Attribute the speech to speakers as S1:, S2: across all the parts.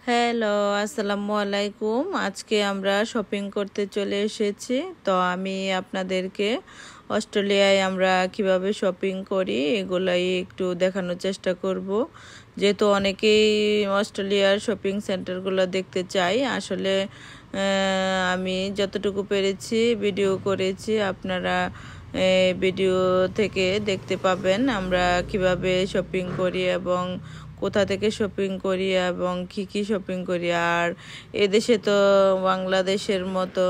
S1: Hello, আসসালামু আলাইকুম। আজকে আমরা শপিং করতে চলে এসেছি। তো আমি আপনাদেরকে অস্ট্রেলিয়ায় আমরা কিভাবে শপিং করি এগুলাই একটু দেখানোর চেষ্টা করব। যেহেতু অনেকেই অস্ট্রেলিয়ার শপিং সেন্টারগুলো দেখতে চাই। আসলে আমি যতটুকু পেরেছি ভিডিও করেছি, আপনারা ভিডিও থেকে দেখতে পাবেন আমরা কিভাবে শপিং করি এবং কোথা থেকে শপিং করি এবং কি শপিং করি। আর এদেশে তো বাংলাদেশের মতো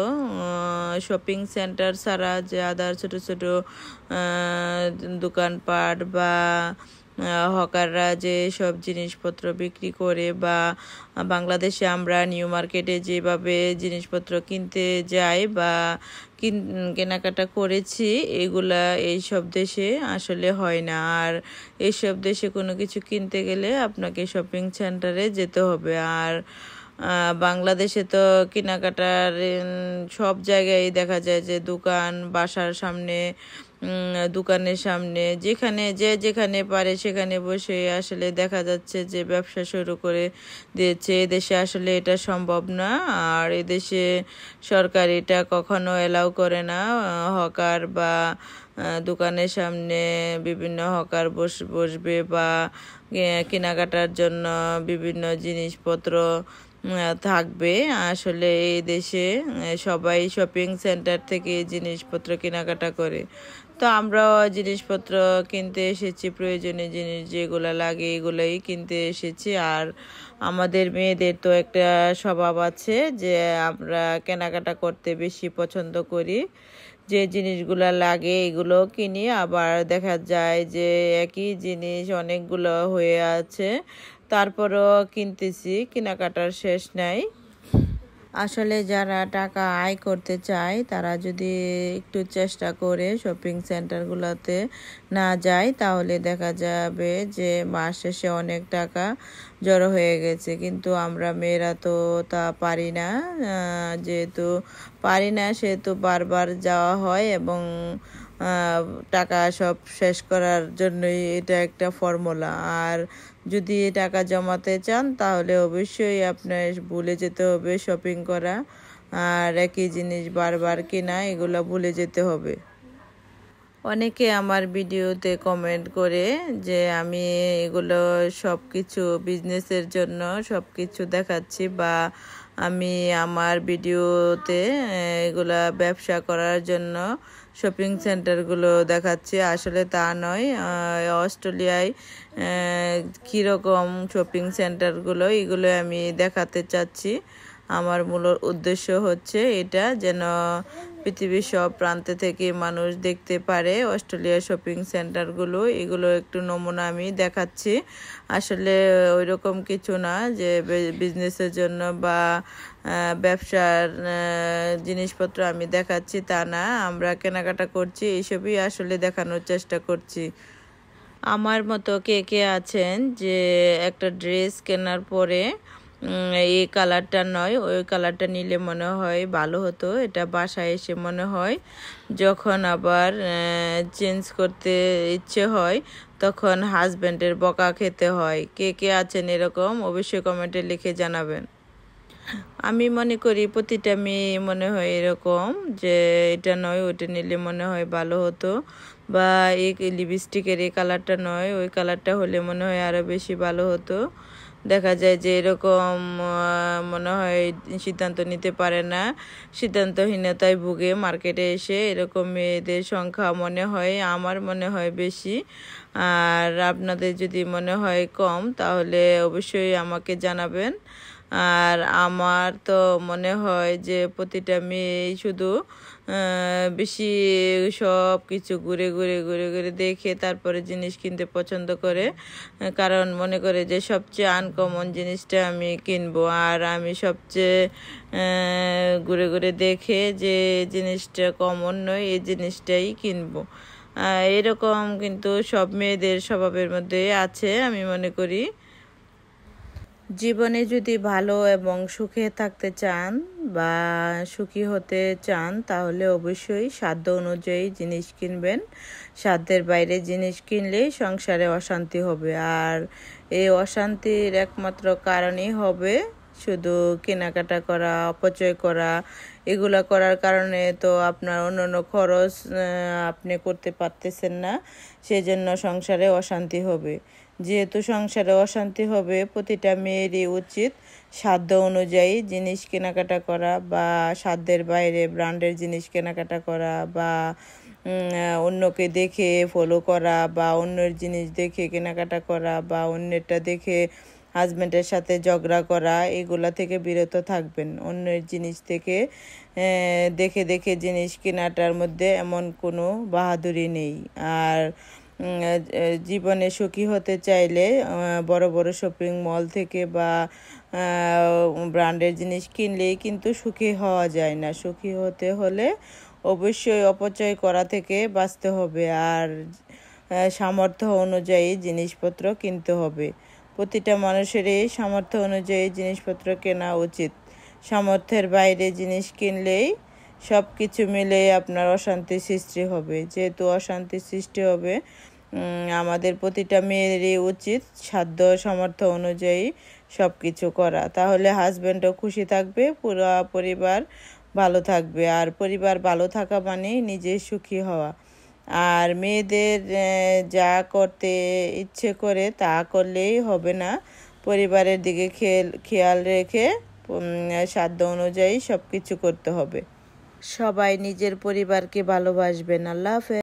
S1: শপিং সেন্টার ছাড়া যে আদার ছোট ছোট দোকানপাট বা হকাররা যে সব জিনিসপত্র বিক্রি করে, বা বাংলাদেশে আমরা নিউ মার্কেটে যেভাবে জিনিসপত্র কিনতে যাই বা কেনাকাটা করেছি, এগুলা এইসব দেশে আসলে হয় না। আর এইসব দেশে কোনো কিছু কিনতে গেলে আপনাকে শপিং সেন্টারে যেতে হবে। আর বাংলাদেশে তো কেনাকাটার সব জায়গায় দেখা যায় যে দোকান, বাসার সামনে, দোকানের সামনে, যেখানে পারে সেখানে বসে আসলে দেখা যাচ্ছে যে ব্যবসা শুরু করে দিয়েছে। এদেশে আসলে এটা সম্ভব না। আর এদেশে সরকার এটা কখনো এলাও করে না। হকার বা দোকানের সামনে বিভিন্ন হকার বসবে বা কেনাকাটার জন্য বিভিন্ন জিনিসপত্র থাকবে। আসলে এই দেশে সবাই শপিং সেন্টার থেকে জিনিসপত্র কেনাকাটা করে। তো আমরাও জিনিসপত্র কিনতে এসেছি, প্রয়োজনীয় জিনিস যেগুলো লাগে এগুলোই কিনতে এসেছি। আর আমাদের মেয়েদের তো একটা স্বভাব আছে যে আমরা কেনাকাটা করতে বেশি পছন্দ করি। যে জিনিসগুলো লাগে এগুলো কিনি, আবার দেখা যায় যে একই জিনিস অনেকগুলো হয়ে আছে, তারপরও কিনতেছি, কেনাকাটার শেষ নাই। আসলে যারা টাকা আয় করতে চায় তারা যদি একটু চেষ্টা করে শপিং সেন্টারগুলোতে না যায়, তাহলে দেখা যাবে যে মাস শেষে অনেক টাকা জড়ো হয়ে গেছে। কিন্তু আমরা মেয়েরা তো তা পারি না। যেহেতু পারি না সেহেতু বারবার যাওয়া হয় এবং টাকা সব শেষ করার জন্যই এটা একটা ফর্মুলা। আর যদি টাকা জমাতে চান তাহলে অবশ্যই আপনার ভুলে যেতে হবে শপিং করা, আর একই জিনিস বারবার কেনা, এগুলো ভুলে যেতে হবে। অনেকে আমার ভিডিওতে কমেন্ট করে যে আমি এগুলো সব কিছু বিজনেসের জন্য সব কিছু দেখাচ্ছি, বা আমি আমার ভিডিওতে এগুলা ব্যবসা করার জন্য শপিং সেন্টারগুলো দেখাচ্ছি। আসলে তা নয়। অস্ট্রেলিয়ায় কীরকম শপিং সেন্টারগুলো এগুলো আমি দেখাতে চাচ্ছি। আমার মূল উদ্দেশ্য হচ্ছে এটা, যেন পৃথিবীর সব প্রান্ত থেকে মানুষ দেখতে পারে অস্ট্রেলিয়ার শপিং সেন্টারগুলো। এগুলো একটু নমুনা আমি দেখাচ্ছি। আসলে ওইরকম কিছু না যে বিজনেসের জন্য বা ব্যবসার জিনিসপত্র আমি দেখাচ্ছি, তা না। আমরা কেনাকাটা করছি, এইসবই আসলে দেখানোর চেষ্টা করছি। আমার মতো কে কে আছেন যে একটা ড্রেস কেনার পরে এই কালারটা নয় ওই কালারটা নিলে মনে হয় ভালো হতো, এটা বাসায় এসে মনে হয় যখন আবার চেঞ্জ করতে ইচ্ছে হয় তখন হাজব্যান্ডের বকা খেতে হয়। কে কে আছেন এরকম অবশ্যই কমেন্টে লিখে জানাবেন। আমি মনে করি প্রতিটা মেয়ে মনে হয় এরকম যে এটা নয় ওইটা নিলে মনে হয় ভালো হতো, বা এই লিপস্টিকের এই কালারটা নয় ওই কালারটা হলে মনে হয় আরও বেশি ভালো হতো। দেখা যায় যে এরকম মনে হয় সিদ্ধান্ত নিতে পারে না, সিদ্ধান্তহীনতায় ভুগে মার্কেটে এসে। এরকম মেয়েদের সংখ্যা মনে হয়, আমার মনে হয় বেশি। আর আপনাদের যদি মনে হয় কম তাহলে অবশ্যই আমাকে জানাবেন। আর আমার তো মনে হয় যে প্রতিটা মেয়েই শুধু বেশি সব কিছু ঘুরে ঘুরে ঘুরে ঘুরে দেখে তারপরে জিনিস কিনতে পছন্দ করে, কারণ মনে করে যে সবচেয়ে আনকমন জিনিসটা আমি কিনবো। আর আমি সবচেয়ে ঘুরে ঘুরে দেখে যে জিনিসটা কমন নয় এই জিনিসটাই কিনবো। এরকম কিন্তু সব মেয়েদের স্বভাবের মধ্যে আছে আমি মনে করি। জীবনে যদি ভালো এবং সুখে থাকতে চান বা সুখী হতে চান তাহলে অবশ্যই সাধ্য অনুযায়ী জিনিস কিনবেন। সাধ্যের বাইরে জিনিস কিনলেই সংসারে অশান্তি হবে, আর এই অশান্তির একমাত্র কারণই হবে শুধু কেনাকাটা করা, অপচয় করা, এগুলা করার কারণে তো আপনার অন্যান্য খরচ আপনি করতে পারতেছেন না, সেজন্য সংসারে অশান্তি হবে। যেহেতু সংসারে অশান্তি হবে, প্রতিটা মেয়েরই উচিত সাধ্য অনুযায়ী জিনিস কেনাকাটা করা, বা সাধ্যের বাইরে ব্র্যান্ডের জিনিস কেনাকাটা করা, বা অন্যকে দেখে ফলো করা, বা অন্যের জিনিস দেখে কেনাকাটা করা, বা অন্যেরটা দেখে হাজব্যান্ডের সাথে ঝগড়া করা, এগুলা থেকে বিরত থাকবেন। অন্যের জিনিস থেকে দেখে দেখে জিনিস কেনাটার মধ্যে এমন কোনো বাহাদুরি নেই। আর জীবনে সুখী হতে চাইলে বড় বড় শপিং মল থেকে বা ব্র্যান্ডের জিনিস কিনলেই কিন্তু সুখী হওয়া যায় না। সুখী হতে হলে অবশ্যই অপচয় করা থেকে বাঁচতে হবে, আর সামর্থ্য অনুযায়ী জিনিসপত্র কিনতে হবে। প্রতিটা মানুষেরই সামর্থ্য অনুযায়ী জিনিসপত্র কেনা উচিত। সামর্থ্যের বাইরে জিনিস কিনলেই সব কিছু মিলে আপনার অশান্তি সৃষ্টি হবে। যেহেতু অশান্তি সৃষ্টি হবে, আমাদের প্রতিটা মেয়েরই উচিত সাধ্য সামর্থ্য অনুযায়ী সব কিছু করা। তাহলে হাজব্যান্ডও খুশি থাকবে, পুরো পরিবার ভালো থাকবে। আর পরিবার ভালো থাকা মানে নিজে সুখী হওয়া। আর মেয়েদের যা করতে ইচ্ছে করে তা করলেই হবে না, পরিবারের দিকে খেয়াল রেখে সাধ্য অনুযায়ী সব কিছু করতে হবে। সবাই নিজের পরিবারকে ভালোবাসবেন। আল্লাহ হাফেজ।